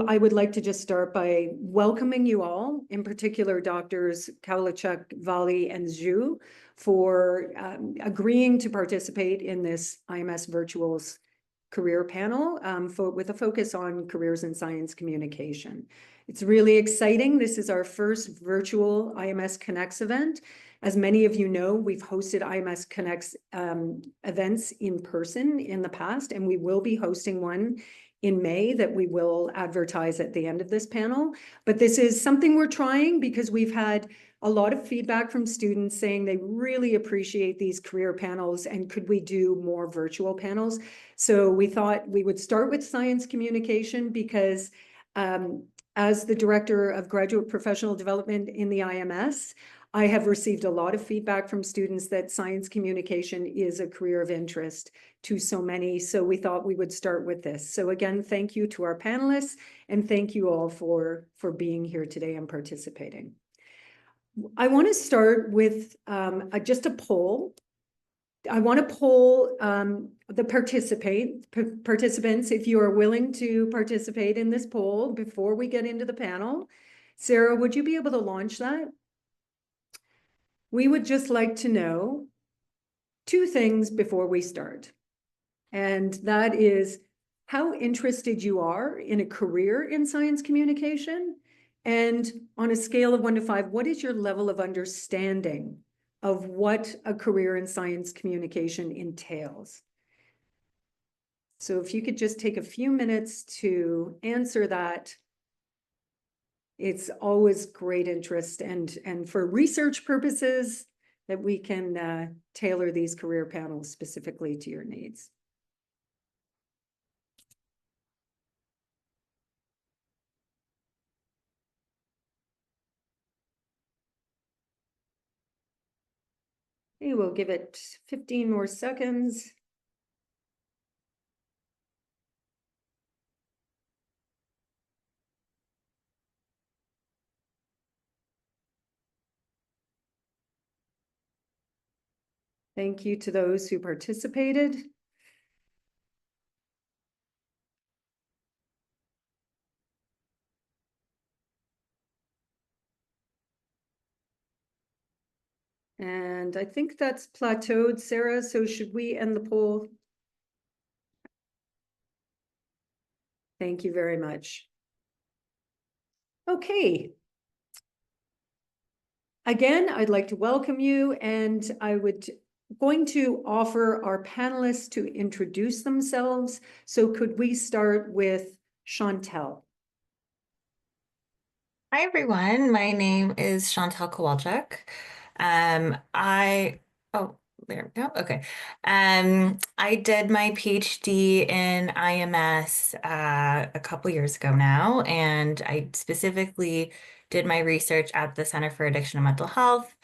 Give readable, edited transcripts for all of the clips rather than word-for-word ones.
I would like to just start by welcoming you all, in particular Doctors Kowalchuk, Valli, and Zhu, for agreeing to participate in this IMS Virtual's career panel with a focus on careers in science communication. It's really exciting. This is our first virtual IMS Connects event. As many of you know, we've hosted IMS Connects events in person in the past, and we will be hosting one in May that we will advertise at the end of this panel. But this is something we're trying because we've had a lot of feedback from students saying they really appreciate these career panels and could we do more virtual panels? So we thought we would start with science communication because as the Director of Graduate Professional Development in the IMS, I have received a lot of feedback from students that science communication is a career of interest to so many. So we thought we would start with this. So again, thank you to our panelists and thank you all for being here today and participating. I want to start with just a poll. I want to poll the participants if you are willing to participate in this poll before we get into the panel. Sarah, would you be able to launch that? We would just like to know two things before we start. And that is how interested you are in a career in science communication. And on a scale of 1 to 5, what is your level of understanding of what a career in science communication entails? So if you could just take a few minutes to answer that. It's always great interest and for research purposes that we can tailor these career panels specifically to your needs. Okay, we'll give it 15 more seconds. Thank you to those who participated. And I think that's plateaued, Sarah. So should we end the poll? Thank you very much. Okay. Again, I'd like to welcome you, and going to offer our panelists to introduce themselves. So could we start with Chantel? Hi, everyone. My name is Chantel Kowalchuk. There we go. Okay. I did my PhD in IMS a couple years ago now, and I specifically did my research at the Center for Addiction and Mental Health,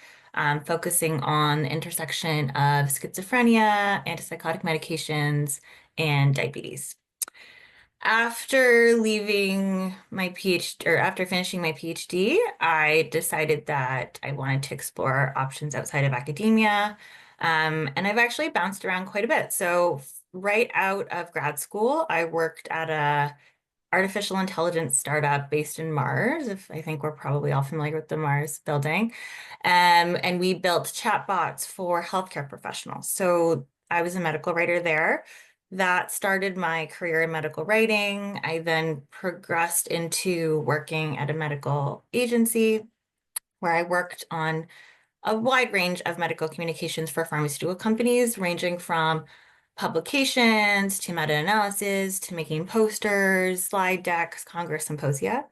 focusing on the intersection of schizophrenia, antipsychotic medications, and diabetes. After leaving my PhD, or after finishing my PhD, I decided that I wanted to explore options outside of academia. And I've actually bounced around quite a bit. So right out of grad school, I worked at a artificial intelligence startup based in Mars. I think we're probably all familiar with the Mars building. And we built chatbots for healthcare professionals. So I was a medical writer there. That started my career in medical writing. I then progressed into working at a medical agency where I worked on a wide range of medical communications for pharmaceutical companies, ranging from publications to meta-analysis to making posters, slide decks, Congress symposia.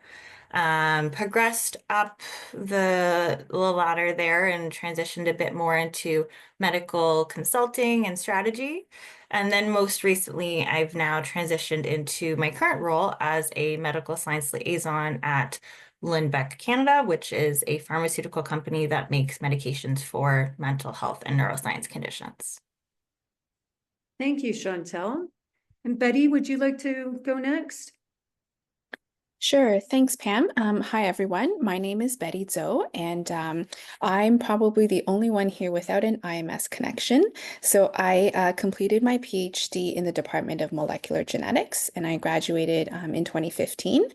Progressed up the ladder there and transitioned a bit more into medical consulting and strategy. And then most recently, I've now transitioned into my current role as a medical science liaison at Lundbeck Canada, which is a pharmaceutical company that makes medications for mental health and neuroscience conditions. Thank you, Chantel. And Betty, would you like to go next? Sure. Thanks, Pam. Hi, everyone. My name is Betty Zoe, and I'm probably the only one here without an IMS connection. So I completed my PhD in the Department of Molecular Genetics, and I graduated in 2015.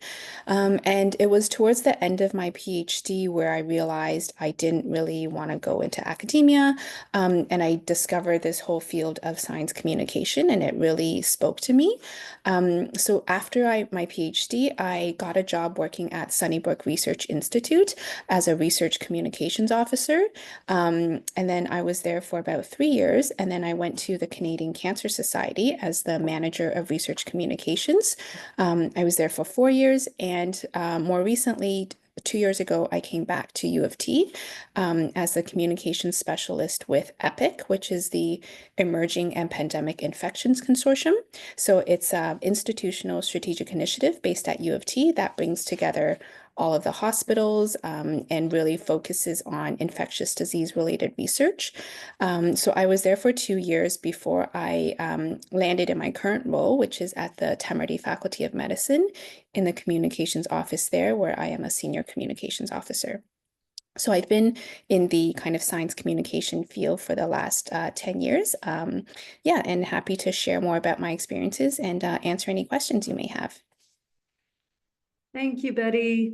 And it was towards the end of my PhD where I realized I didn't really want to go into academia, and I discovered this whole field of science communication, and it really spoke to me. So after my PhD, I got a job working at Sunnybrook Research Institute as a research communications officer. And then I was there for about 3 years. And then I went to the Canadian Cancer Society as the manager of research communications. I was there for 4 years. And more recently, 2 years ago, I came back to U of T as the communications specialist with EPIC, which is the Emerging and Pandemic Infections Consortium. So it's an institutional strategic initiative based at U of T that brings together all of the hospitals and really focuses on infectious disease related research. So I was there for 2 years before I landed in my current role, which is at the Temerty Faculty of Medicine in the communications office there, where I am a senior communications officer. So I've been in the kind of science communication field for the last 10 years. Yeah, and happy to share more about my experiences and answer any questions you may have. Thank you, Betty.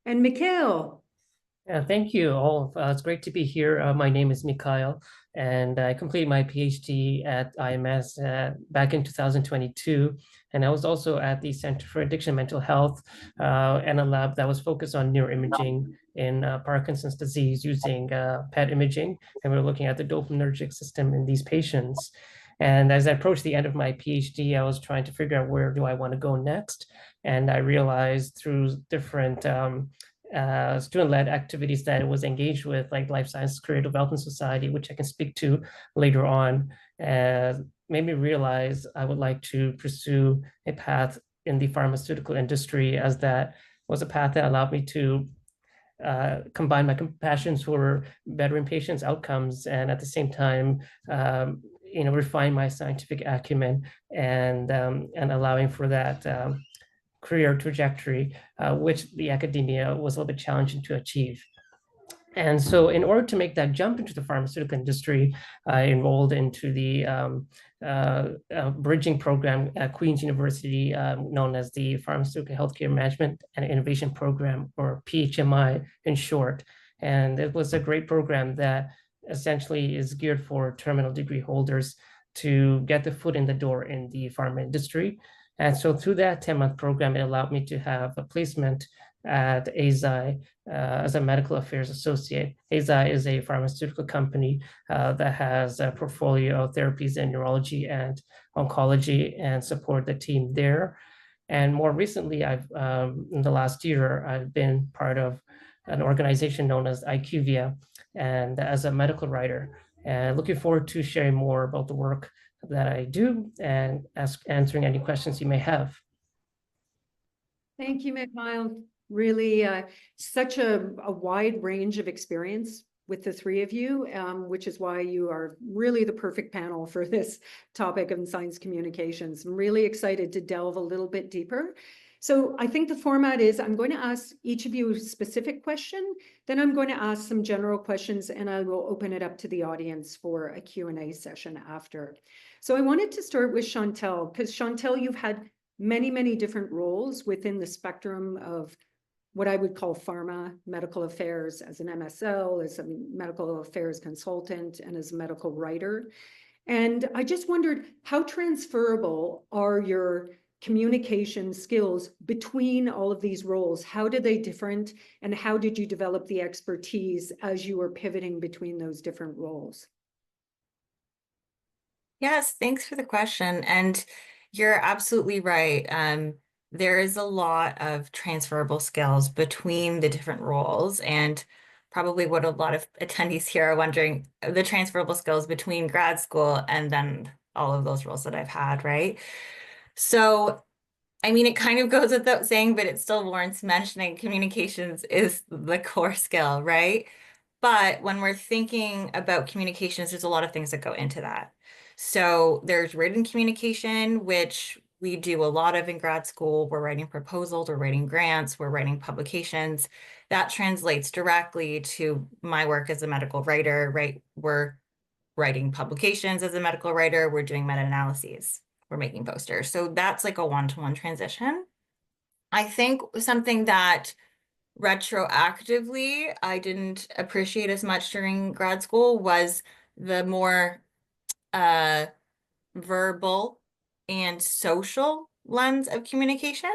And Mikaeel. Yeah, thank you all. It's great to be here. My name is Mikaeel, and I completed my PhD at IMS back in 2022. And I was also at the Center for Addiction and Mental Health and a lab that was focused on neuroimaging in Parkinson's disease using PET imaging. And we were looking at the dopaminergic system in these patients. And as I approached the end of my PhD, I was trying to figure out where do I want to go next. And I realized through different student-led activities that it was engaged with, like Life Sciences Career Development Society, which I can speak to later on, made me realize I would like to pursue a path in the pharmaceutical industry, as that was a path that allowed me to combine my passions for bettering patients' outcomes and at the same time, refine my scientific acumen and allowing for that career trajectory, which the academia was a little bit challenging to achieve. And so in order to make that jump into the pharmaceutical industry, I enrolled into the bridging program at Queen's University, known as the Pharmaceutical Healthcare Management and Innovation Program, or PHMI in short. And it was a great program that essentially is geared for terminal degree holders to get the foot in the door in the pharma industry. And so through that 10-month program, it allowed me to have a placement at AZI as a medical affairs associate. AZI is a pharmaceutical company that has a portfolio of therapies in neurology and oncology, and support the team there. And more recently, in the last year, I've been part of an organization known as IQVIA, and as a medical writer. And looking forward to sharing more about the work that I do and answering any questions you may have. Thank you, Mikaeel. Really, such a wide range of experience with the three of you, which is why you are really the perfect panel for this topic of science communications. I'm really excited to delve a little bit deeper. So I think the format is I'm going to ask each of you a specific question, then I'm going to ask some general questions, and I will open it up to the audience for a Q&A session after. So I wanted to start with Chantel, because Chantel, you've had many, many different roles within the spectrum of what I would call pharma medical affairs, as an MSL, as a medical affairs consultant, and as a medical writer. And I just wondered, how transferable are your communication skills between all of these roles? How do they different, and how did you develop the expertise as you were pivoting between those different roles? Yes, thanks for the question. And you're absolutely right. There is a lot of transferable skills between the different roles, and probably what a lot of attendees here are wondering, the transferable skills between grad school and then all of those roles that I've had, right? So, I mean, it kind of goes without saying, but it still warrants mentioning communications is the core skill, right? But when we're thinking about communications, there's a lot of things that go into that. So there's written communication, which we do a lot of in grad school. We're writing proposals, we're writing grants, we're writing publications. That translates directly to my work as a medical writer, right? We're writing publications as a medical writer, we're doing meta-analyses, we're making posters. So that's like a one-to-one transition. I think something that retroactively I didn't appreciate as much during grad school was the more verbal and social lens of communication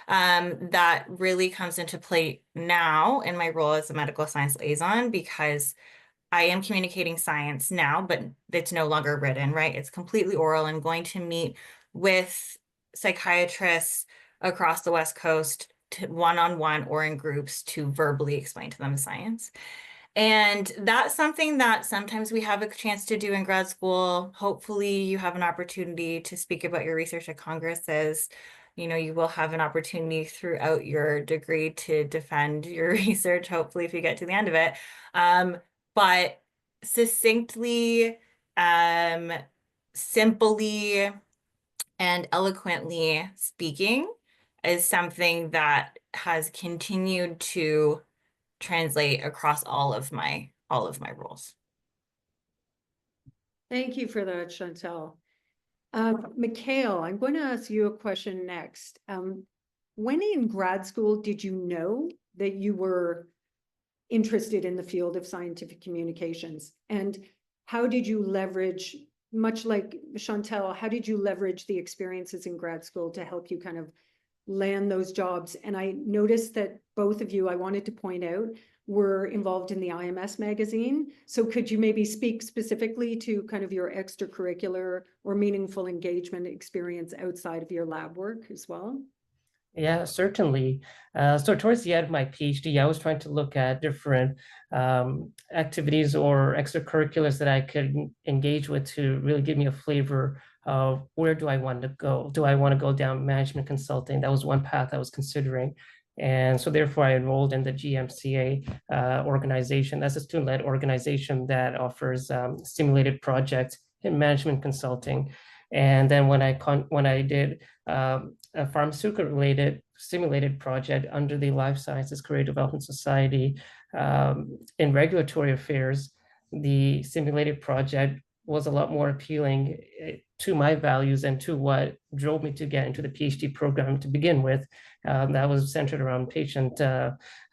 that really comes into play now in my role as a medical science liaison, because I am communicating science now, but it's no longer written, right? It's completely oral. I'm going to meet with psychiatrists across the West Coast one-on-one or in groups to verbally explain to them science. And that's something that sometimes we have a chance to do in grad school. Hopefully you have an opportunity to speak about your research at congresses. You know, you will have an opportunity throughout your degree to defend your research, hopefully, if you get to the end of it. But succinctly, simply, and eloquently speaking is something that has continued to translate across all of my roles. Thank you for that, Chantel. Mikaeel, I'm going to ask you a question next. When in grad school did you know that you were interested in the field of scientific communications? And how did you leverage, much like Chantel, how did you leverage the experiences in grad school to help you kind of land those jobs? And I noticed that both of you, I wanted to point out, were involved in the IMS magazine. So could you maybe speak specifically to kind of your extracurricular or meaningful engagement experience outside of your lab work as well? Yeah, certainly. So towards the end of my PhD, I was trying to look at different activities or extracurriculars that I could engage with to really give me a flavor of where do I want to go? Do I want to go down management consulting? That was one path I was considering. And so therefore I enrolled in the GMCA organization. That's a student-led organization that offers simulated projects in management consulting. And then when I did a pharmaceutical-related simulated project under the Life Sciences Career Development Society in regulatory affairs, the simulated project was a lot more appealing to my values and to what drove me to get into the PhD program to begin with. That was centered around patient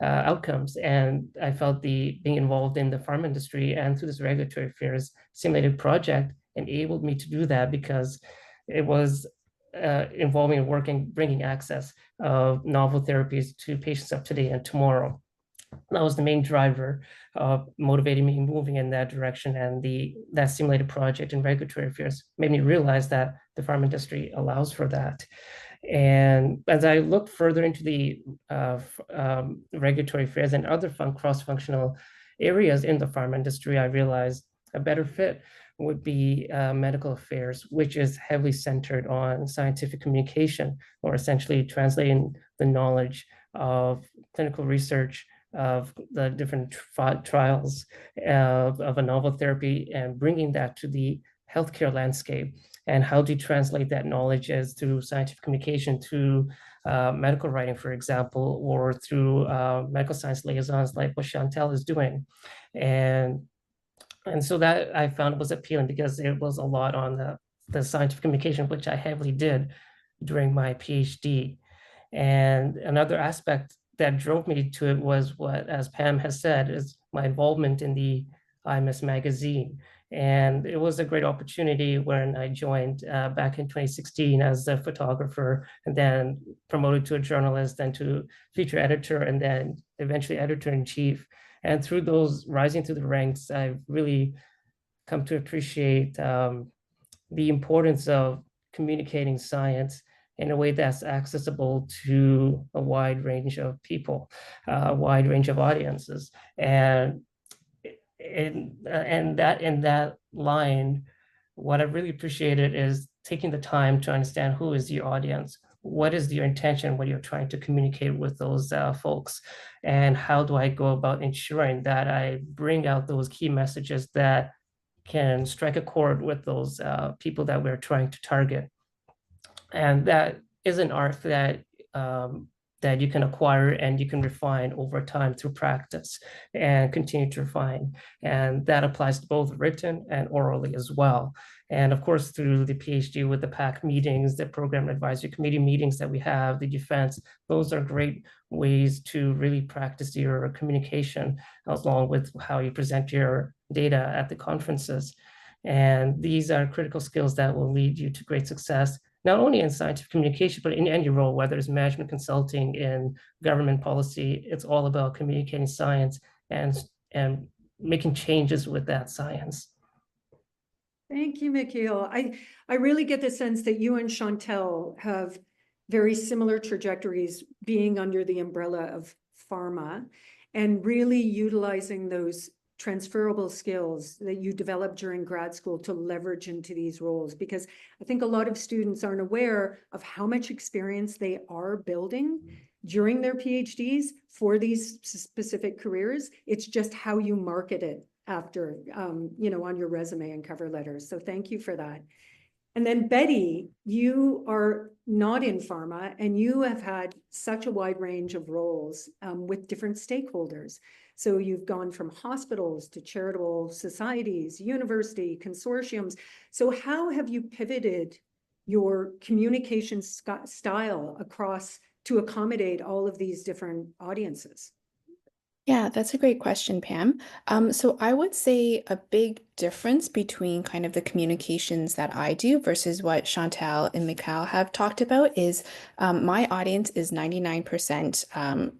outcomes. And I felt being involved in the pharma industry and through this regulatory affairs simulated project enabled me to do that, because it was involving bringing access of novel therapies to patients of today and tomorrow. That was the main driver motivating me moving in that direction. And that simulated project in regulatory affairs made me realize that the pharma industry allows for that. And as I looked further into the regulatory affairs and other cross-functional areas in the pharma industry, I realized a better fit would be medical affairs, which is heavily centered on scientific communication, or essentially translating the knowledge of clinical research of the different trials of a novel therapy and bringing that to the healthcare landscape. And how do you translate that knowledge as through scientific communication to medical writing, for example, or through medical science liaisons like what Chantel is doing. And so that I found was appealing, because it was a lot on the scientific communication, which I heavily did during my PhD. And another aspect that drove me to it was what, as Pam has said, is my involvement in the IMS magazine. And it was a great opportunity when I joined back in 2016 as a photographer, and then promoted to a journalist, then to feature editor, and then eventually editor-in-chief. And through those rising through the ranks, I've really come to appreciate the importance of communicating science in a way that's accessible to a wide range of people, a wide range of audiences. And in that line, what I really appreciated is taking the time to understand who is your audience, what is your intention, what you're trying to communicate with those folks, and how do I go about ensuring that I bring out those key messages that can strike a chord with those people that we're trying to target. And that is an art that that you can acquire and you can refine over time through practice and continue to refine. And that applies to both written and orally as well. And of course, through the PhD with the PAC meetings, the program advisory committee meetings that we have, the defense, those are great ways to really practice your communication along with how you present your data at the conferences. And these are critical skills that will lead you to great success, not only in scientific communication, but in any role, whether it's management consulting, in government policy. It's all about communicating science and making changes with that science. Thank you, Mikaeel. I really get the sense that you and Chantel have very similar trajectories being under the umbrella of pharma and really utilizing those transferable skills that you developed during grad school to leverage into these roles, because I think a lot of students aren't aware of how much experience they are building during their PhDs for these specific careers. It's just how you market it after, you know, on your resume and cover letters. So thank you for that. And then Betty, you are not in pharma and you have had such a wide range of roles with different stakeholders. So you've gone from hospitals to charitable societies, university, consortiums. So how have you pivoted your communication style across to accommodate all of these different audiences? Yeah, that's a great question, Pam. So I would say a big difference between kind of the communications that I do versus what Chantel and Mikaeel have talked about is my audience is 99%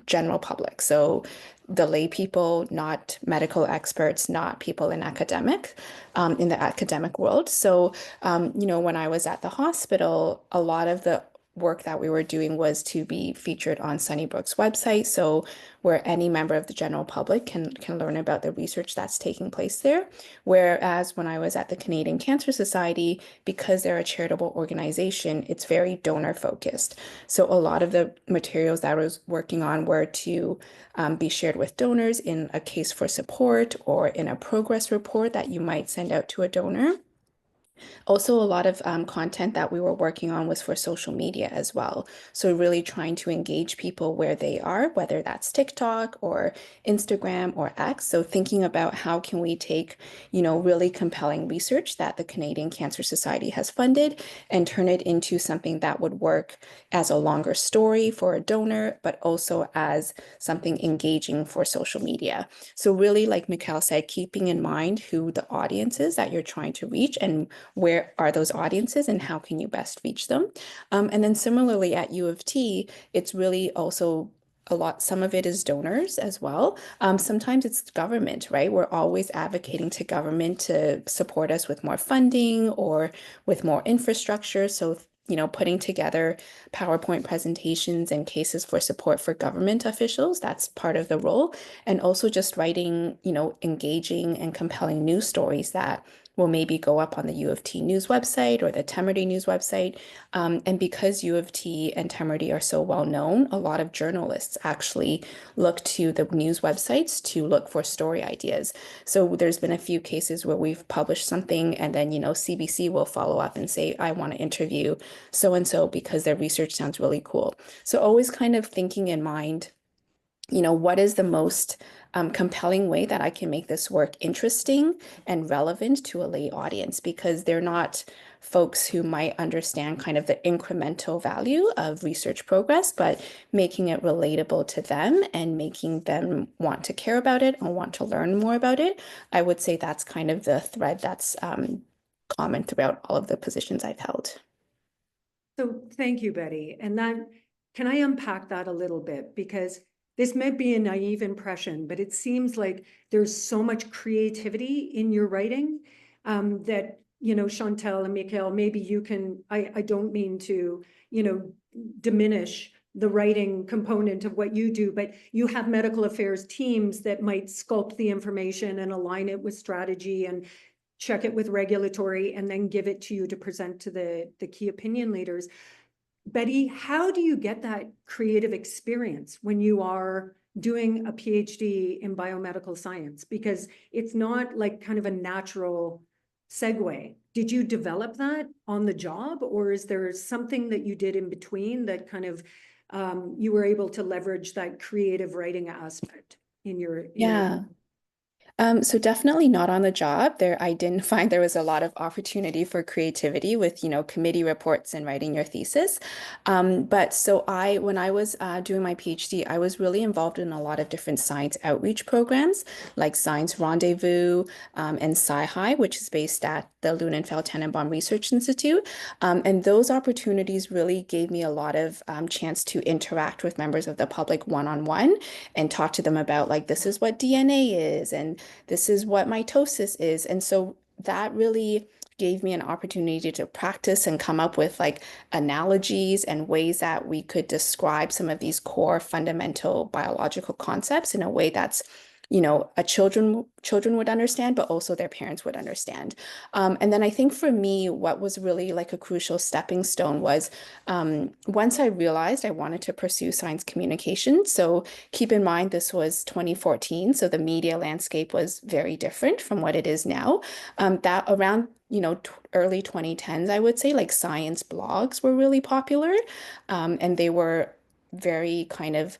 general public. So the lay people, not medical experts, not people in in the academic world. So, you know, when I was at the hospital, a lot of the work that we were doing was to be featured on Sunnybrook's website, so where any member of the general public can learn about the research that's taking place there. Whereas when I was at the Canadian Cancer Society, because they're a charitable organization, it's very donor focused. So a lot of the materials that I was working on were to be shared with donors in a case for support or in a progress report that you might send out to a donor. Also, a lot of content that we were working on was for social media as well. So really trying to engage people where they are, whether that's TikTok or Instagram or X. So thinking about how can we take, you know, really compelling research that the Canadian Cancer Society has funded and turn it into something that would work as a longer story for a donor, but also as something engaging for social media. So really, like Mikaeel said, keeping in mind who the audience is that you're trying to reach and where are those audiences and how can you best reach them? And then similarly at U of T, it's really also some of it is donors as well. Sometimes it's government, right? We're always advocating to government to support us with more funding or with more infrastructure. So, you know, putting together PowerPoint presentations and cases for support for government officials, that's part of the role. And also just writing, you know, engaging and compelling news stories that will maybe go up on the U of T news website or the Temerity news website. And because U of T and Temerity are so well known, a lot of journalists actually look to the news websites to look for story ideas. So there's been a few cases where we've published something and then, you know, CBC will follow up and say, I want to interview so-and-so because their research sounds really cool. So always kind of thinking in mind, you know, what is the most compelling way that I can make this work interesting and relevant to a lay audience, because they're not folks who might understand kind of the incremental value of research progress, but making it relatable to them and making them want to care about it and want to learn more about it. I would say that's kind of the thread that's common throughout all of the positions I've held. So thank you, Betty. And that, can I unpack that a little bit? Because this might be a naive impression, but it seems like there's so much creativity in your writing that, you know, Chantel and Mikaeel, maybe you can, I don't mean to, you know, diminish the writing component of what you do, but you have medical affairs teams that might sculpt the information and align it with strategy and check it with regulatory and then give it to you to present to the key opinion leaders. Betty, how do you get that creative experience when you are doing a PhD in biomedical science? Because it's not like kind of a natural segue. Did you develop that on the job, or is there something that you did in between that kind of you were able to leverage that creative writing aspect in your Yeah. So definitely not on the job. I didn't find there was a lot of opportunity for creativity with, committee reports and writing your thesis. But so when I was doing my PhD, I was really involved in a lot of different science outreach programs, like Science Rendezvous, and Sci-Hi, which is based at the Lunenfeld Tannenbaum Research Institute. And those opportunities really gave me a lot of chance to interact with members of the public one-on-one and talk to them about, like, this is what DNA is, and this is what mitosis is. And so that really gave me an opportunity to practice and come up with, like, analogies and ways that we could describe some of these core fundamental biological concepts in a way that's, children would understand, but also their parents would understand. And then I think for me, what was really like a crucial stepping stone was once I realized I wanted to pursue science communication. So keep in mind, this was 2014, so the media landscape was very different from what it is now. That around, early 2010s, I would say, like, science blogs were really popular, and they were very kind of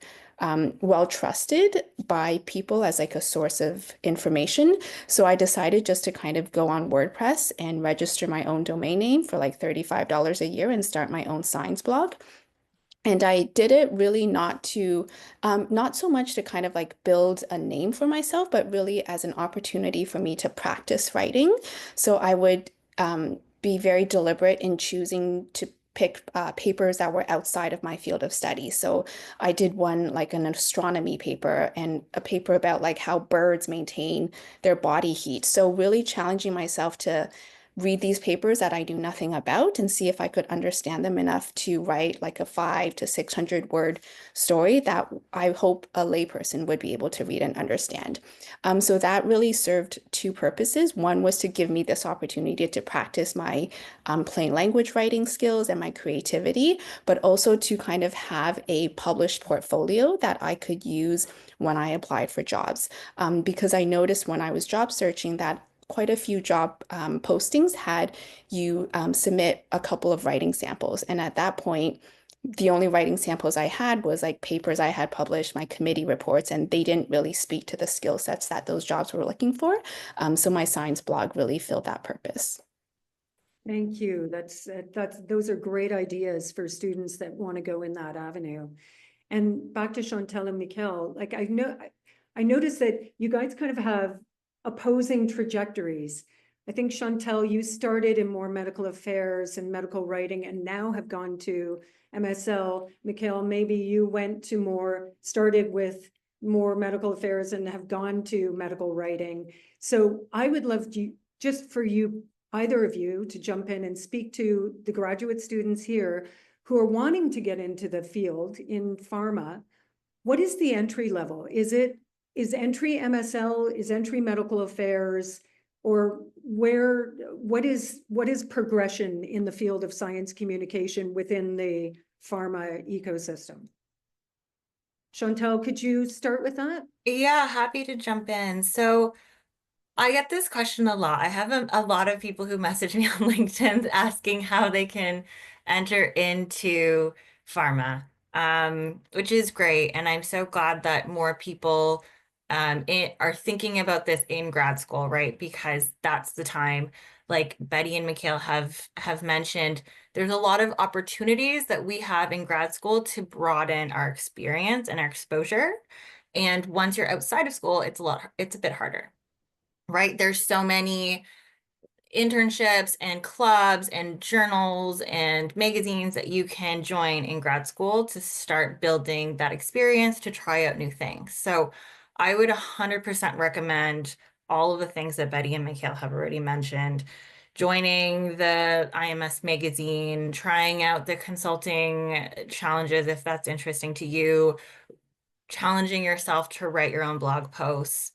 well trusted by people as, like, a source of information. So I decided just to kind of go on WordPress and register my own domain name for like $35 a year and start my own science blog. And I did it really not so much to kind of like build a name for myself, but really as an opportunity for me to practice writing. So I would be very deliberate in choosing to pick papers that were outside of my field of study. So I did one, like, an astronomy paper, and a paper about, like, how birds maintain their body heat. So really challenging myself to read these papers that I knew nothing about and see if I could understand them enough to write like a 500 to 600 word story that I hope a layperson would be able to read and understand. So that really served two purposes. One was to give me this opportunity to practice my plain language writing skills and my creativity, but also to kind of have a published portfolio that I could use when I applied for jobs. Because I noticed when I was job searching that quite a few job postings had you submit a couple of writing samples. And at that point, the only writing samples I had was like papers I had published, my committee reports, and they didn't really speak to the skill sets that those jobs were looking for. So my science blog really filled that purpose. Thank you. Those are great ideas for students that want to go in that avenue. And back to Chantel and Mikaeel, like, I noticed that you guys kind of have opposing trajectories. I think, Chantel, you started in more medical affairs and medical writing and now have gone to MSL. Mikaeel, maybe you started with more medical affairs and have gone to medical writing. So I would love either of you, to jump in and speak to the graduate students here who are wanting to get into the field in pharma. What is the entry level? Is entry MSL, is entry medical affairs, or what is progression in the field of science communication within the pharma ecosystem? Chantel, could you start with that? Yeah, happy to jump in. So I get this question a lot. I have a lot of people who message me on LinkedIn asking how they can enter into pharma, which is great. And I'm so glad that more people are thinking about this in grad school, right? Because that's the time, like Betty and Mikaeel have mentioned, there's a lot of opportunities that we have in grad school to broaden our experience and our exposure. And once you're outside of school, it's a bit harder. Right? There's so many internships and clubs and journals and magazines that you can join in grad school to start building that experience, to try out new things. So I would 100% recommend all of the things that Betty and Mikaeel have already mentioned. Joining the IMS magazine, trying out the consulting challenges if that's interesting to you, challenging yourself to write your own blog posts,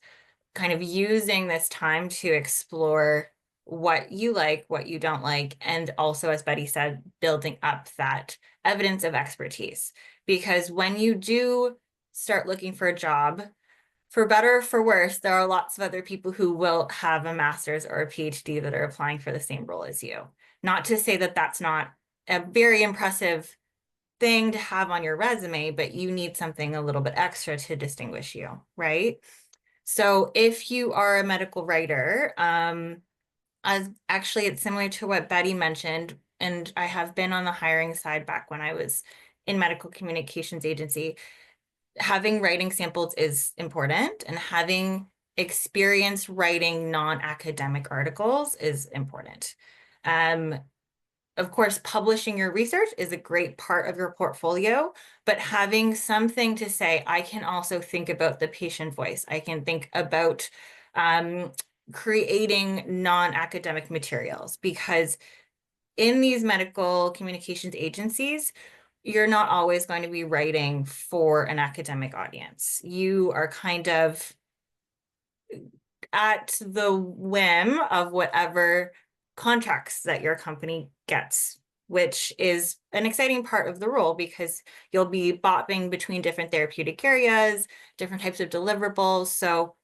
kind of using this time to explore what you like, what you don't like, and also, as Betty said, building up that evidence of expertise. Because when you do start looking for a job, for better or for worse, there are lots of other people who will have a master's or a PhD that are applying for the same role as you. Not to say that that's not a very impressive thing to have on your resume, but you need something a little bit extra to distinguish you, right? So if you are a medical writer, as actually it's similar to what Betty mentioned, and I have been on the hiring side back when I was in medical communications agency. Having writing samples is important, and having experience writing non-academic articles is important. Of course, publishing your research is a great part of your portfolio, but having something to say, I can also think about the patient voice. I can think about creating non-academic materials, because in these medical communications agencies, you're not always going to be writing for an academic audience. You are kind of at the whim of whatever contracts that your company gets, which is an exciting part of the role, because you'll be bopping between different therapeutic areas, different types of deliverables. So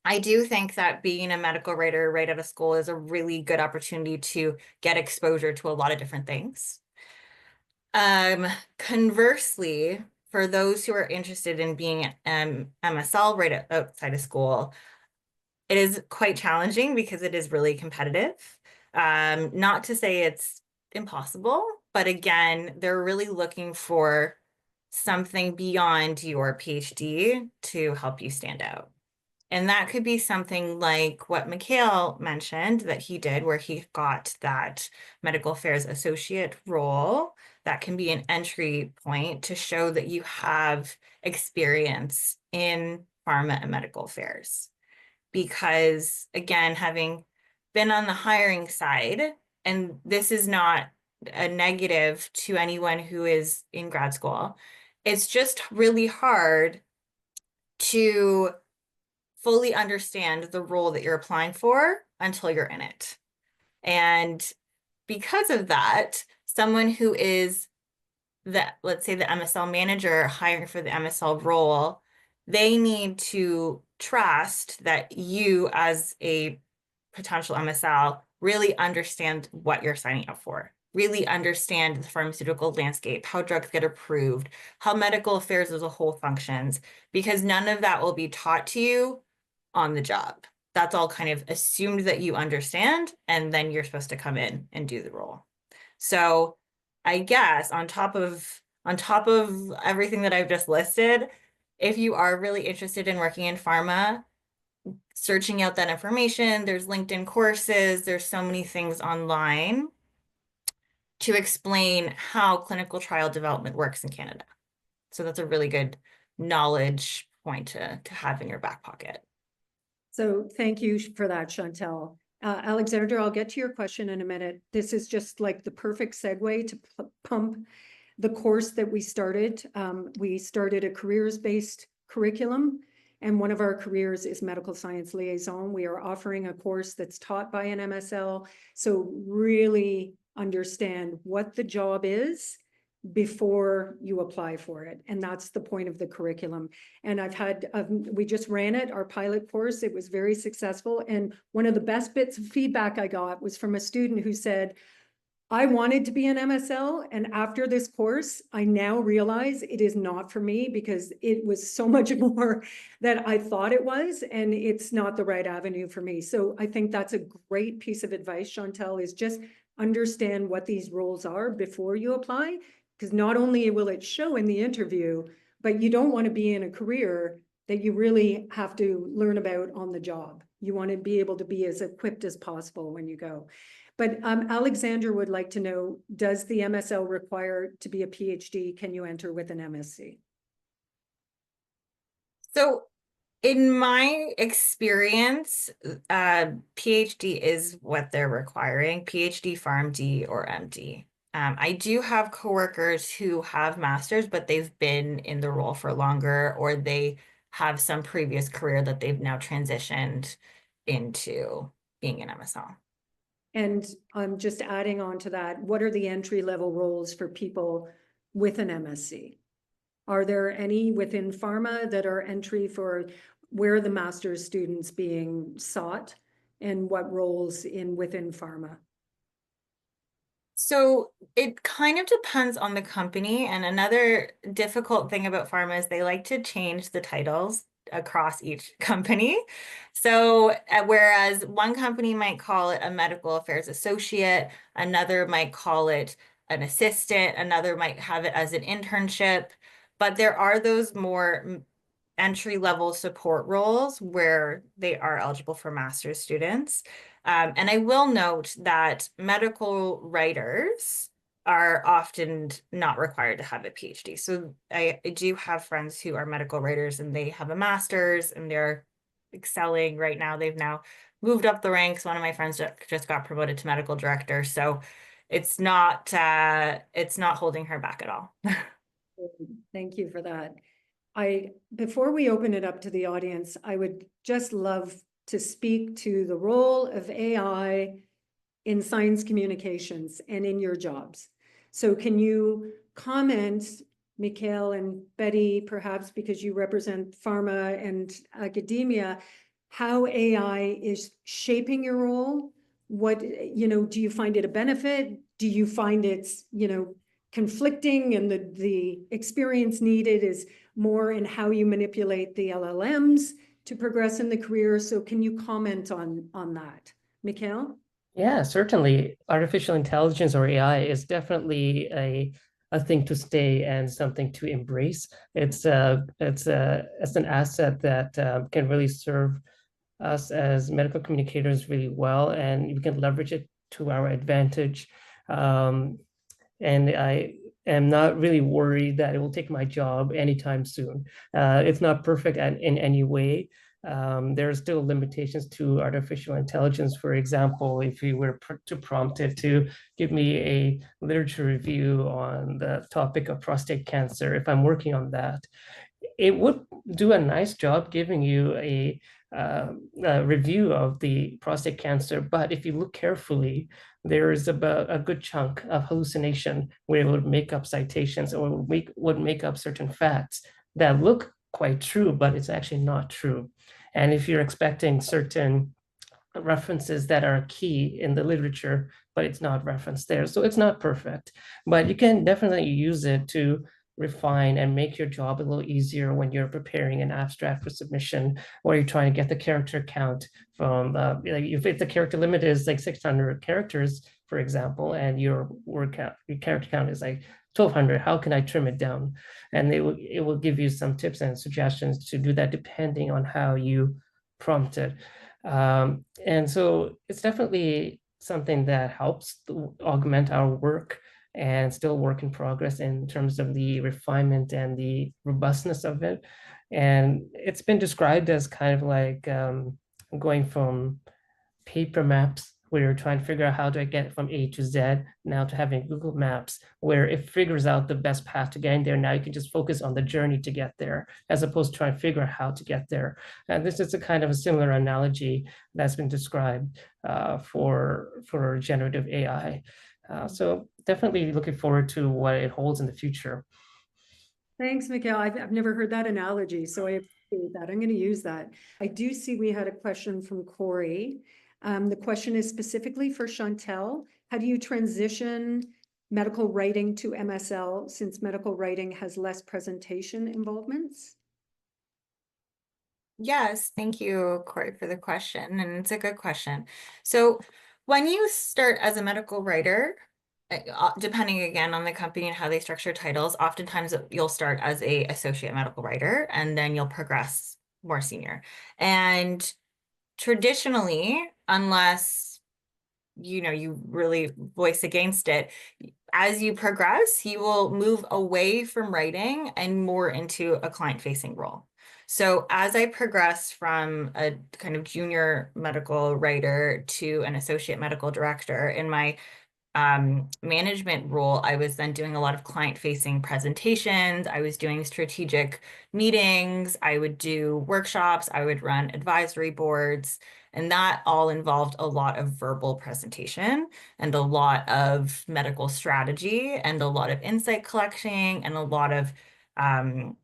I do think that being a medical writer right out of school is a really good opportunity to get exposure to a lot of different things. Conversely, for those who are interested in being MSL right outside of school, it is quite challenging because it is really competitive. Not to say it's impossible, but again, they're really looking for something beyond your PhD to help you stand out. And that could be something like what Mikaeel mentioned that he did, where he got that medical affairs associate role. That can be an entry point to show that you have experience in pharma and medical affairs. Because again, having been on the hiring side, and this is not a negative to anyone who is in grad school, it's just really hard to fully understand the role that you're applying for until you're in it. And because of that, someone who is let's say the MSL manager hiring for the MSL role, they need to trust that you as a potential MSL really understand what you're signing up for, really understand the pharmaceutical landscape, how drugs get approved, how medical affairs as a whole functions, because none of that will be taught to you on the job. That's all kind of assumed that you understand, and then you're supposed to come in and do the role. So I guess on top of everything that I've just listed, if you are really interested in working in pharma, searching out that information, there's LinkedIn courses, there's so many things online to explain how clinical trial development works in Canada. So that's a really good knowledge point to have in your back pocket. So thank you for that, Chantel. Alexander, I'll get to your question in a minute. This is just like the perfect segue to pump the course that we started. We started a careers-based curriculum, and one of our careers is medical science liaison. We are offering a course that's taught by an MSL. So really understand what the job is before you apply for it. And that's the point of the curriculum. And I've had, we just ran it, our pilot course. It was very successful. And one of the best bits of feedback I got was from a student who said, I wanted to be an MSL, and after this course, I now realize it is not for me because it was so much more than I thought it was, and it's not the right avenue for me. So I think that's a great piece of advice, Chantel, is just understand what these roles are before you apply, because not only will it show in the interview, but you don't want to be in a career that you really have to learn about on the job. You want to be able to be as equipped as possible when you go. But Alexander would like to know, does the MSL require to be a PhD? Can you enter with an MSc? So in my experience, PhD is what they're requiring, PhD, PharmD, or MD. I do have coworkers who have masters, but they've been in the role for longer, or they have some previous career that they've now transitioned into being an MSL. And I'm just adding on to that, what are the entry-level roles for people with an MSc? Are there any within pharma that are entry for, where are the master's students being sought and what roles within pharma? So it kind of depends on the company. And another difficult thing about pharma is they like to change the titles across each company. So whereas one company might call it a medical affairs associate, another might call it an assistant, another might have it as an internship. But there are those more entry-level support roles where they are eligible for master's students. And I will note that medical writers are often not required to have a PhD. So I do have friends who are medical writers and they have a master's and they're excelling right now. They've now moved up the ranks. One of my friends just got promoted to medical director. So it's not holding her back at all. Thank you for that. Before we open it up to the audience, I would just love to speak to the role of AI in science communications and in your jobs. So can you comment, Mikaeel and Betty, perhaps because you represent pharma and academia, how AI is shaping your role? What, do you find it a benefit? Do you find it's, conflicting, and the experience needed is more in how you manipulate the LLMs to progress in the career? So can you comment on that, Mikaeel? Yeah, certainly. Artificial intelligence, or AI, is definitely a thing to stay and something to embrace. It's an asset that can really serve us as medical communicators really well, and we can leverage it to our advantage. And I am not really worried that it will take my job anytime soon. It's not perfect in any way. There are still limitations to artificial intelligence. For example, if you were to prompt it to give me a literature review on the topic of prostate cancer, if I'm working on that, it would do a nice job giving you a review of the prostate cancer. But if you look carefully, there is about a good chunk of hallucination where it would make up citations or would make up certain facts that look quite true, but it's actually not true. And if you're expecting certain references that are key in the literature, but it's not referenced there, so it's not perfect. But you can definitely use it to refine and make your job a little easier when you're preparing an abstract for submission, or you're trying to get the character count from, if the character limit is like 600 characters, for example, and your character count is like 1,200, how can I trim it down? And it will give you some tips and suggestions to do that depending on how you prompt it. And so it's definitely something that helps augment our work, and still work in progress in terms of the refinement and the robustness of it. And it's been described as kind of like going from paper maps where you're trying to figure out how do I get from A to Z, now to having Google Maps where it figures out the best path to getting there. Now you can just focus on the journey to get there, as opposed to trying to figure out how to get there. And this is a kind of a similar analogy that's been described for generative AI. So definitely looking forward to what it holds in the future. Thanks, Mikaeel. I've never heard that analogy, so I appreciate that. I'm going to use that. I do see we had a question from Corey. The question is specifically for Chantel. How do you transition medical writing to MSL, since medical writing has less presentation involvements? Yes, thank you, Corey, for the question. And it's a good question. So when you start as a medical writer, depending again on the company and how they structure titles, oftentimes you'll start as a associate medical writer and then you'll progress more senior. And traditionally, unless you really voice against it, as you progress, you will move away from writing and more into a client-facing role. So as I progressed from a kind of junior medical writer to an associate medical director, in my management role, I was then doing a lot of client-facing presentations. I was doing strategic meetings. I would do workshops. I would run advisory boards. And that all involved a lot of verbal presentation and a lot of medical strategy and a lot of insight collecting and a lot of kind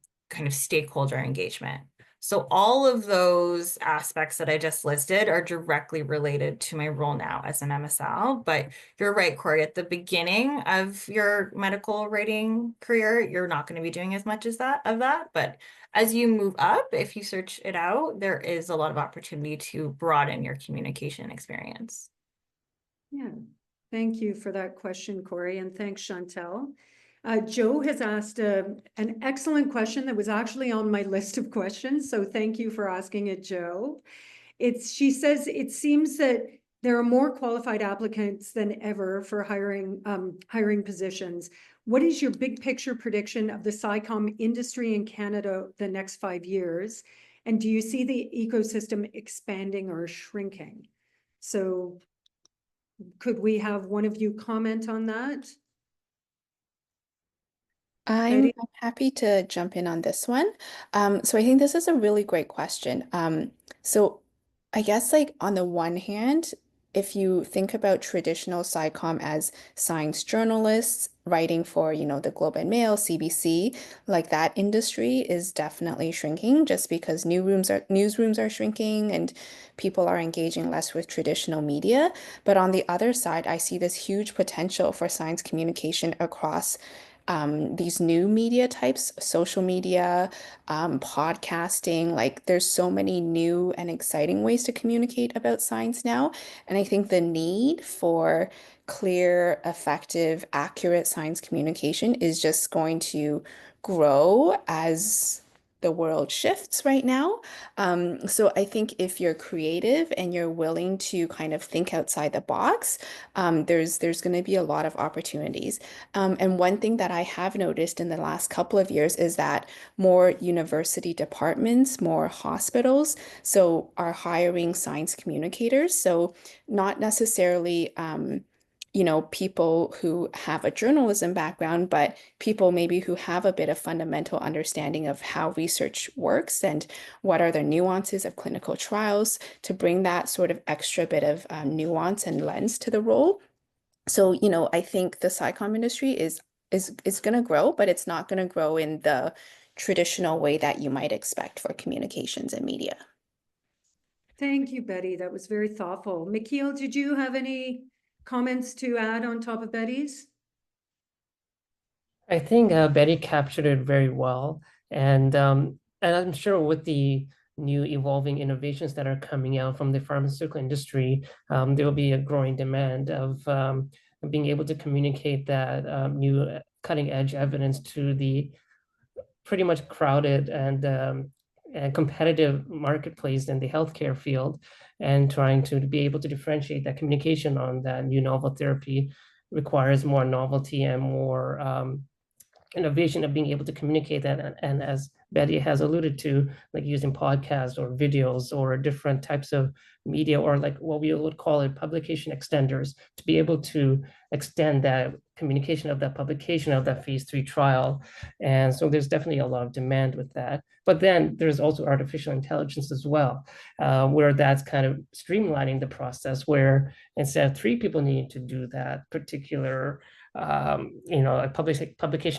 of stakeholder engagement. So all of those aspects that I just listed are directly related to my role now as an MSL. But you're right, Corey, at the beginning of your medical writing career, you're not going to be doing as much as that. But as you move up, if you search it out, there is a lot of opportunity to broaden your communication experience. Yeah, thank you for that question, Corey, and thanks, Chantel. Joe has asked an excellent question that was actually on my list of questions, so thank you for asking it, Joe. She says, it seems that there are more qualified applicants than ever for hiring positions. What is your big picture prediction of the SciComm industry in Canada the next 5 years? And do you see the ecosystem expanding or shrinking? So could we have one of you comment on that? I'm Betty? happy to jump in on this one. So I think this is a really great question. So I guess like on the one hand, if you think about traditional SciComm as science journalists writing for, the Globe and Mail, CBC, like that industry is definitely shrinking just because newsrooms are shrinking and people are engaging less with traditional media. But on the other side, I see this huge potential for science communication across these new media types, social media, podcasting. Like there's so many new and exciting ways to communicate about science now. And I think the need for clear, effective, accurate science communication is just going to grow as the world shifts right now. So I think if you're creative and you're willing to kind of think outside the box, there's going to be a lot of opportunities. And one thing that I have noticed in the last couple of years is that more university departments, more hospitals, so are hiring science communicators. So not necessarily, people who have a journalism background, but people maybe who have a bit of fundamental understanding of how research works and what are the nuances of clinical trials to bring that sort of extra bit of nuance and lens to the role. So, I think the SciComm industry is going to grow, but it's not going to grow in the traditional way that you might expect for communications and media. Thank you, Betty. That was very thoughtful. Mikaeel, did you have any comments to add on top of Betty's? I think Betty captured it very well, and I'm sure with the new evolving innovations that are coming out from the pharmaceutical industry, there will be a growing demand of being able to communicate that new cutting edge evidence to the pretty much crowded and competitive marketplace in the healthcare field, and trying to be able to differentiate that communication on that new novel therapy requires more novelty and more innovation of being able to communicate that. And as Betty has alluded to, like using podcasts or videos or different types of media, or like what we would call it publication extenders, to be able to extend that communication of that publication of that phase 3 trial. And so there's definitely a lot of demand with that. But then there's also artificial intelligence as well, where that's kind of streamlining the process, where instead of 3 people needing to do that particular publication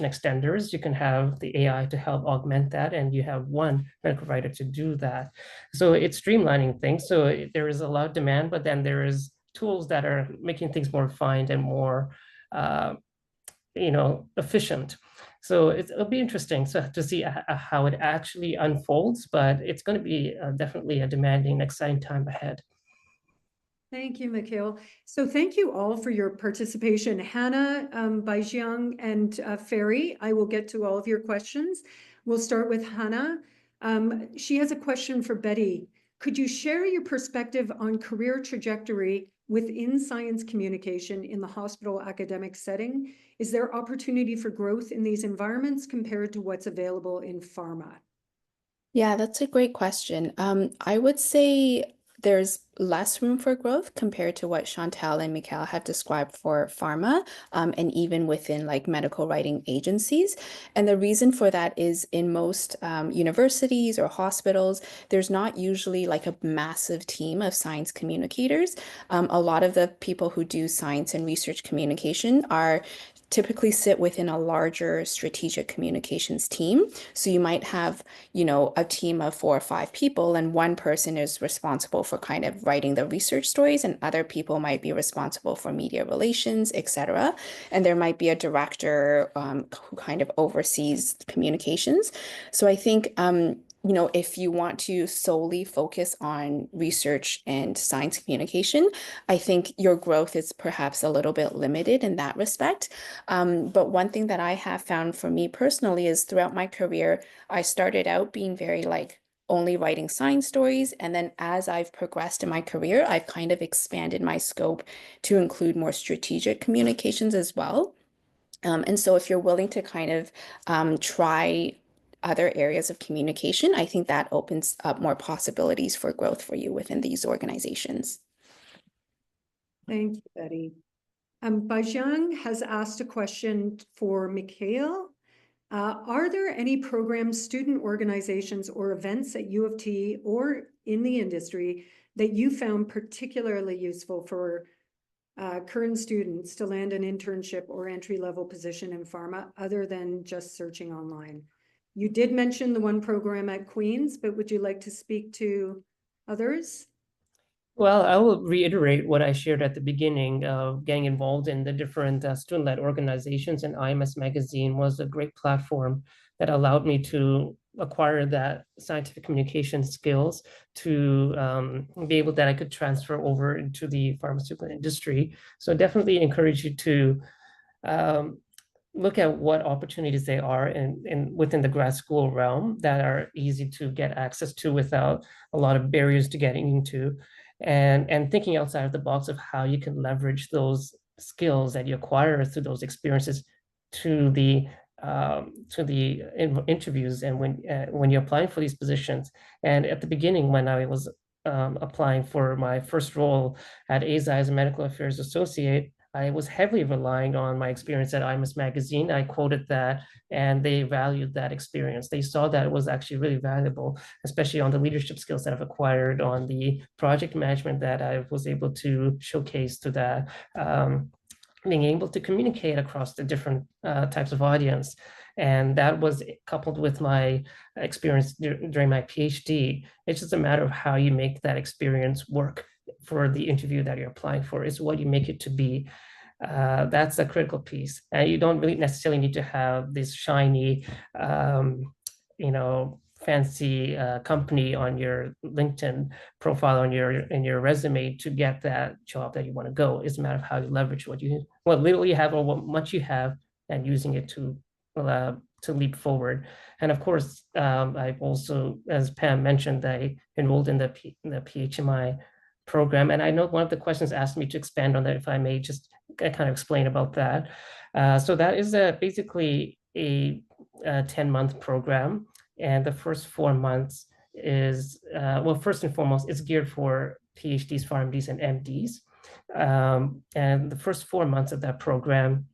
extenders, you can have the AI to help augment that, and you have one medical writer to do that. So it's streamlining things. So there is a lot of demand, but then there is tools that are making things more refined and more, efficient. So it'll be interesting to see how it actually unfolds, but it's going to be definitely a demanding, exciting time ahead. Thank you, Mikaeel. So thank you all for your participation. Hannah, Baijiang, and Ferry, I will get to all of your questions. We'll start with Hannah. She has a question for Betty. Could you share your perspective on career trajectory within science communication in the hospital academic setting? Is there opportunity for growth in these environments compared to what's available in pharma? Yeah, that's a great question. I would say there's less room for growth compared to what Chantel and Mikaeel have described for pharma, and even within like medical writing agencies. And the reason for that is in most universities or hospitals, there's not usually like a massive team of science communicators. A lot of the people who do science and research communication are typically sit within a larger strategic communications team. So you might have, a team of 4 or 5 people, and one person is responsible for kind of writing the research stories, and other people might be responsible for media relations, etc. And there might be a director who kind of oversees communications. So I think, if you want to solely focus on research and science communication, I think your growth is perhaps a little bit limited in that respect. But one thing that I have found for me personally is throughout my career, I started out being very like only writing science stories. And then as I've progressed in my career, I've kind of expanded my scope to include more strategic communications as well. And so if you're willing to kind of try other areas of communication, I think that opens up more possibilities for growth for you within these organizations. Thank you, Betty. Bajang has asked a question for Mikaeel. Are there any programs, student organizations, or events at U of T or in the industry that you found particularly useful for current students to land an internship or entry-level position in pharma other than just searching online? You did mention the one program at Queen's, but would you like to speak to others? Well, I will reiterate what I shared at the beginning of getting involved in the different student-led organizations, and IMS Magazine was a great platform that allowed me to acquire that scientific communication skills to be able that I could transfer over into the pharmaceutical industry. So definitely encourage you to look at what opportunities they are within the grad school realm that are easy to get access to without a lot of barriers to getting into, and thinking outside of the box of how you can leverage those skills that you acquire through those experiences to the interviews and when you're applying for these positions. And at the beginning, when I was applying for my first role at ASI as a medical affairs associate, I was heavily relying on my experience at IMS Magazine. I quoted that, and they valued that experience. They saw that it was actually really valuable, especially on the leadership skills that I've acquired, on the project management that I was able to showcase to that, being able to communicate across the different types of audience. And that was coupled with my experience during my PhD. It's just a matter of how you make that experience work for the interview that you're applying for. Is what you make it to be. That's a critical piece. And you don't really necessarily need to have this shiny, fancy company on your LinkedIn profile, on your resume to get that job that you want to go. It's a matter of how you leverage what little you have or what much you have, and using it to leap forward. And of course, I've also, as Pam mentioned, I enrolled in the PHMI program. And I know one of the questions asked me to expand on that, if I may just kind of explain about that. So that is basically a 10-month program. And the first 4 months is, first and foremost, it's geared for PhDs, PharmDs, and MDs. And the first 4 months of that program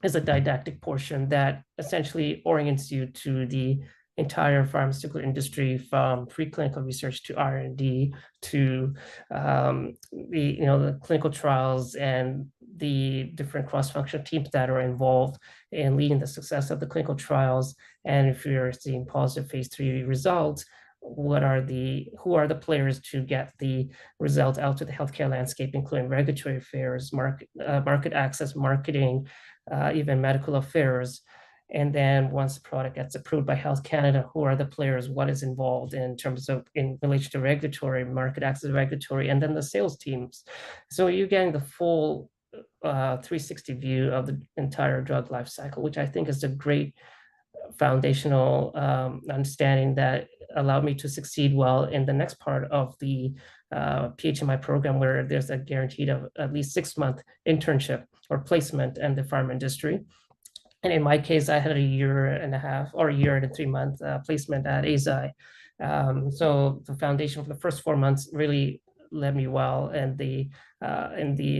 is a didactic portion that essentially orients you to the entire pharmaceutical industry, from preclinical research to R&D to the clinical trials and the different cross-functional teams that are involved in leading the success of the clinical trials. And if you're seeing positive phase 3 results, who are the players to get the results out to the healthcare landscape, including regulatory affairs, market access, marketing, even medical affairs. And then once the product gets approved by Health Canada, who are the players, what is involved in terms of in relation to regulatory, market access, regulatory, and then the sales teams. So you're getting the full 360 view of the entire drug life cycle, which I think is a great foundational understanding that allowed me to succeed well in the next part of the PHMI program, where there's a guaranteed of at least 6-month internship or placement in the pharma industry. And in my case, I had a 1.5 or 1 and 3 month placement at ASI. So the foundation for the first 4 months really led me well in the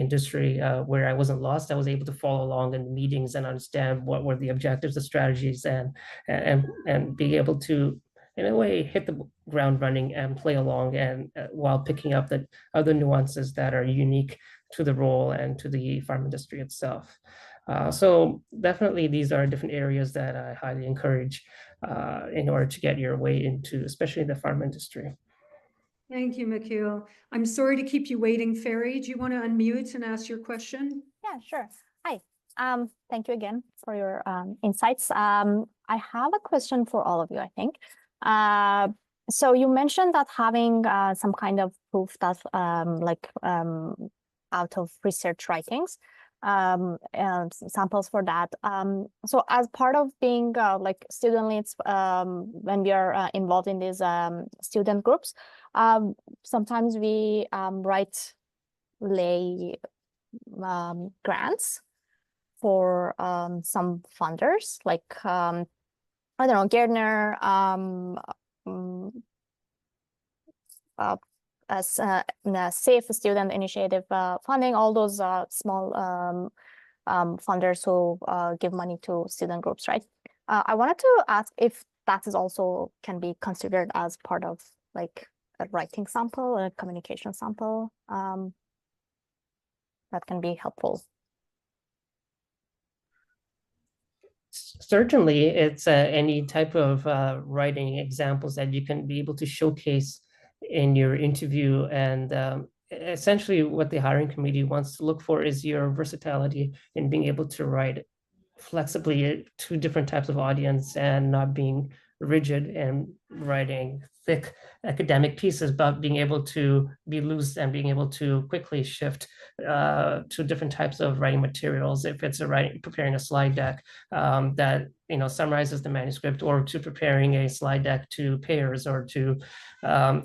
industry, where I wasn't lost. I was able to follow along in meetings and understand what were the objectives, the strategies, and be able to, in a way, hit the ground running and play along, and while picking up the other nuances that are unique to the role and to the pharma industry itself. So definitely these are different areas that I highly encourage in order to get your way into, especially the pharma industry. Thank you, Mikaeel. I'm sorry to keep you waiting, Ferry. Do you want to unmute and ask your question? Yeah, sure. Hi. Thank you again for your insights. I have a question for all of you, I think. So you mentioned that having some kind of proof that out of research writings, samples for that. So as part of being like student leads, when we are involved in these student groups, sometimes we write lay grants for some funders, like I don't know, Gardner, as Safe Student Initiative funding, all those small funders who give money to student groups, right? I wanted to ask if that is also can be considered as part of like a writing sample, a communication sample. That can be helpful. Certainly, it's any type of writing examples that you can be able to showcase in your interview. And essentially what the hiring committee wants to look for is your versatility in being able to write flexibly to different types of audience and not being rigid and writing thick academic pieces, but being able to be loose and being able to quickly shift to different types of writing materials. If it's preparing a slide deck that summarizes the manuscript, or to preparing a slide deck to payers, or to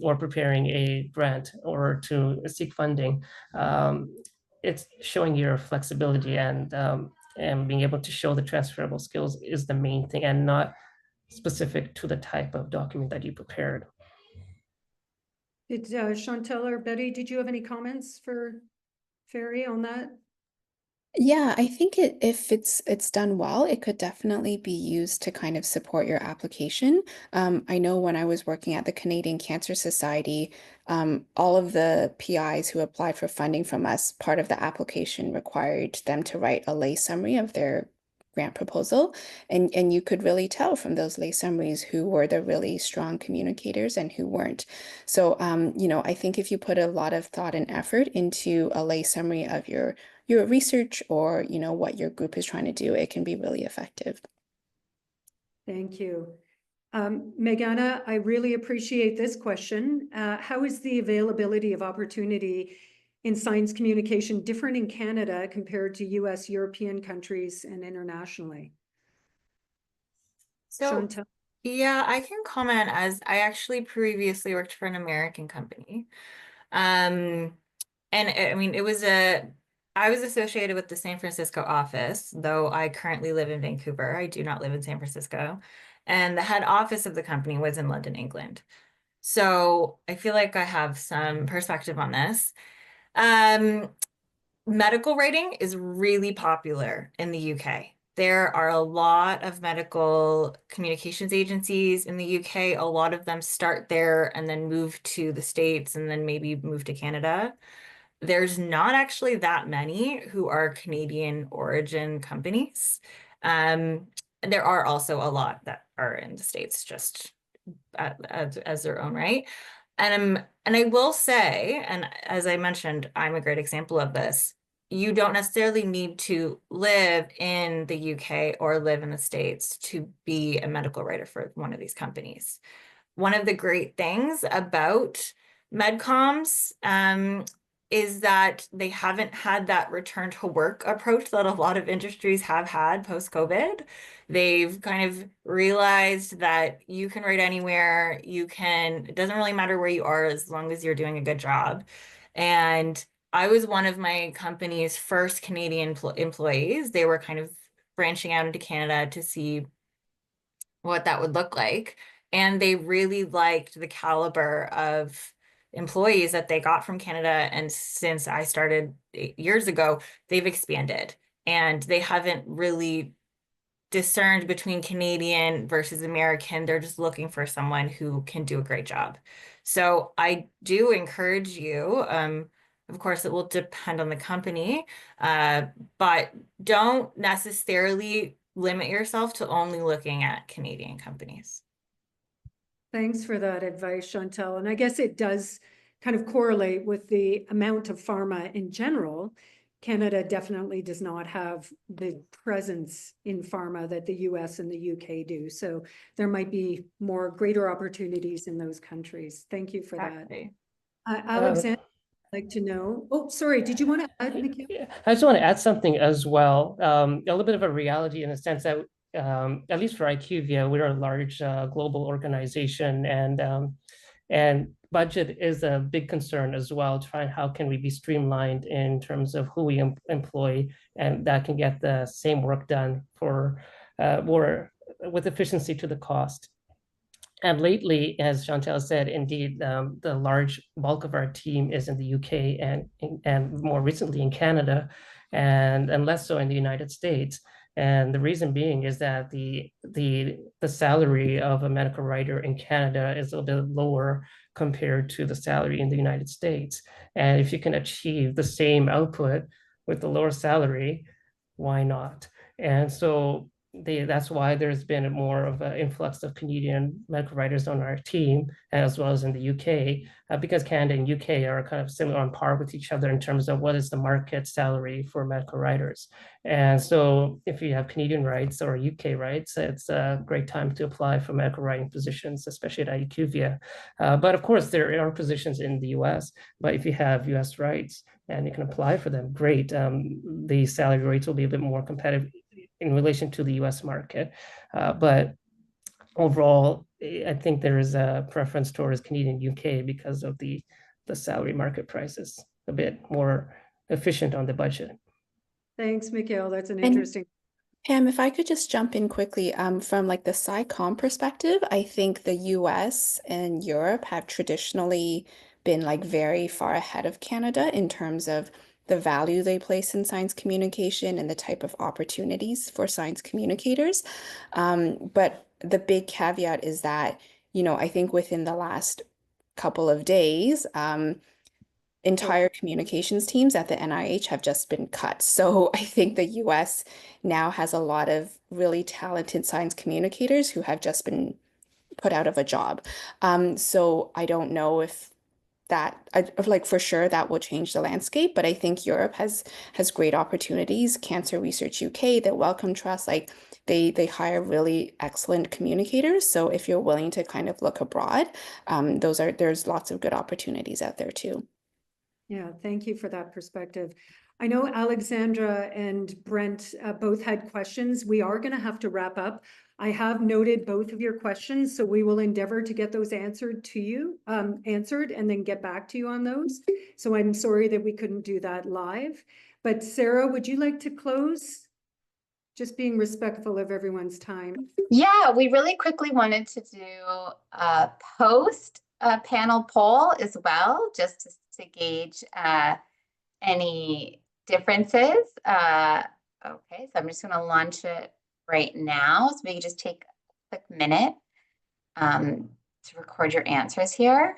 or preparing a grant or to seek funding, it's showing your flexibility and being able to show the transferable skills is the main thing, and not specific to the type of document that you prepared. Did Chantel or Betty, did you have any comments for Ferry on that? Yeah, I think if it's done well, it could definitely be used to kind of support your application. I know when I was working at the Canadian Cancer Society, all of the PIs who applied for funding from us, part of the application required them to write a lay summary of their grant proposal. And you could really tell from those lay summaries who were the really strong communicators and who weren't. So, I think if you put a lot of thought and effort into a lay summary of your research, or what your group is trying to do, it can be really effective. Thank you. Meghana, I really appreciate this question. How is the availability of opportunity in science communication different in Canada compared to US, European countries, and internationally? So Chantel? yeah, I can comment, as I actually previously worked for an American company. And I mean, I was associated with the San Francisco office, though I currently live in Vancouver. I do not live in San Francisco. And the head office of the company was in London, England. So I feel like I have some perspective on this. Medical writing is really popular in the UK. There are a lot of medical communications agencies in the UK. A lot of them start there and then move to the States and then maybe move to Canada. There's not actually that many who are Canadian origin companies. There are also a lot that are in the States just as their own right. And I will say, and as I mentioned, I'm a great example of this. You don't necessarily need to live in the UK or live in the States to be a medical writer for one of these companies. One of the great things about medcoms is that they haven't had that return to work approach that a lot of industries have had post-COVID. They've kind of realized that you can write anywhere, it doesn't really matter where you are as long as you're doing a good job. And I was one of my company's first Canadian employees. They were kind of branching out into Canada to see what that would look like. And they really liked the caliber of employees that they got from Canada. And since I started 8 years ago, they've expanded, and they haven't really discerned between Canadian versus American. They're just looking for someone who can do a great job. So I do encourage you, Of course, it will depend on the company, but don't necessarily limit yourself to only looking at Canadian companies. Thanks for that advice, Chantel. And I guess it does kind of correlate with the amount of pharma in general. Canada definitely does not have the presence in pharma that the US and the UK do. So there might be more greater opportunities in those countries. Thank you for Exactly. that. Alexander, I'd like to know. Oh, sorry. Did you want to add, Mikaeel? Yeah, I just want to add something as well. A little bit of a reality in the sense that, at least for IQVIA, we're a large global organization, and budget is a big concern as well. Trying how can we be streamlined in terms of who we employ, and that can get the same work done for more with efficiency to the cost. And lately, as Chantel said, indeed, the large bulk of our team is in the UK and more recently in Canada, and less so in the United States. And the reason being is that the salary of a medical writer in Canada is a little bit lower compared to the salary in the United States. And if you can achieve the same output with the lower salary, why not? And so that's why there's been more of an influx of Canadian medical writers on our team, as well as in the UK, because Canada and UK are kind of similar on par with each other in terms of what is the market salary for medical writers. And so if you have Canadian rights or UK rights, it's a great time to apply for medical writing positions, especially at IQVIA. But of course, there are positions in the US, but if you have US rights and you can apply for them, great. The salary rates will be a bit more competitive in relation to the US market. But overall, I think there is a preference towards Canadian UK because of the salary market prices, a bit more efficient on the budget. Thanks, Mikaeel. That's an And- interesting. Pam, if I could just jump in quickly, from like the SciComm perspective, I think the US and Europe have traditionally been like very far ahead of Canada in terms of the value they place in science communication and the type of opportunities for science communicators. But the big caveat is that, I think within the last couple of days, entire communications teams at the NIH have just been cut. So I think the US now has a lot of really talented science communicators who have just been put out of a job. So I don't know if that, like for sure that will change the landscape, but I think Europe has great opportunities. Cancer Research UK, the Wellcome Trust, like they hire really excellent communicators. So if you're willing to kind of look abroad, there's lots of good opportunities out there too. Yeah, thank you for that perspective. I know Alexandra and Brent both had questions. We are going to have to wrap up. I have noted both of your questions, so we will endeavor to get those answered to you, answered, and then get back to you on those. So I'm sorry that we couldn't do that live. But Sarah, would you like to close? Just being respectful of everyone's time. Yeah, we really quickly wanted to do a post panel poll as well, just to gauge any differences. Okay, so I'm just going to launch it right now. So we can just take a quick minute to record your answers here.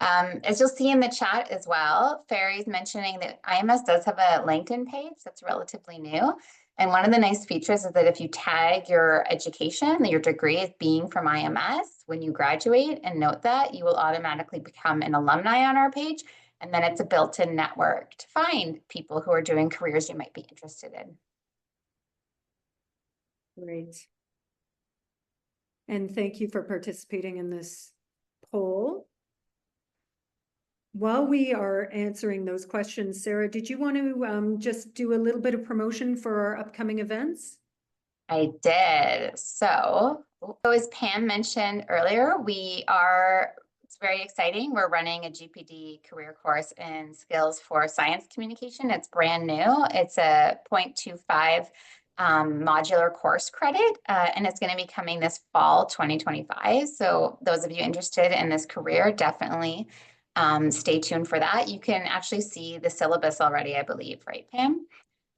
As you'll see in the chat as well, Ferry's mentioning that IMS does have a LinkedIn page that's relatively new. And one of the nice features is that if you tag your education, your degree as being from IMS, when you graduate and note that, you will automatically become an alumni on our page. And then it's a built-in network to find people who are doing careers you might be interested in. Great. And thank you for participating in this poll. While we are answering those questions, Sarah, did you want to just do a little bit of promotion for our upcoming events? I did. So as Pam mentioned earlier, it's very exciting. We're running a GPD career course in skills for science communication. It's brand new. It's a 0.25 modular course credit, and it's going to be coming this fall 2025. So those of you interested in this career, definitely stay tuned for that. You can actually see the syllabus already, I believe, right, Pam?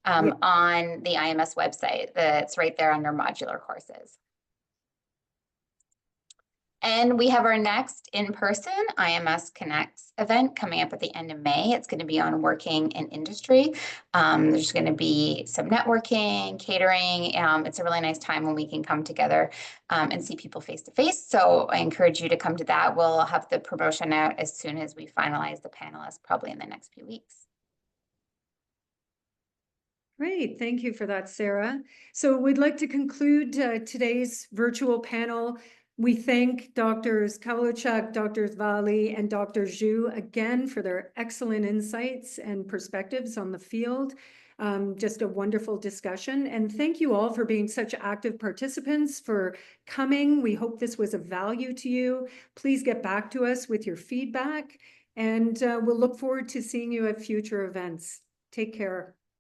On the IMS website. That's right there under modular courses. And we have our next in-person IMS Connects event coming up at the end of May. It's going to be on working in industry. There's going to be some networking, catering. It's a really nice time when we can come together and see people face to face. So I encourage you to come to that. We'll have the promotion out as soon as we finalize the panelists, probably in the next few weeks. Great, thank you for that, Sarah. So we'd like to conclude today's virtual panel. We thank Drs. Kowalchuk, Drs. Valli, and Dr. Zhu again for their excellent insights and perspectives on the field. Just a wonderful discussion. And thank you all for being such active participants, for coming. We hope this was of value to you. Please get back to us with your feedback, and we'll look forward to seeing you at future events. Take care.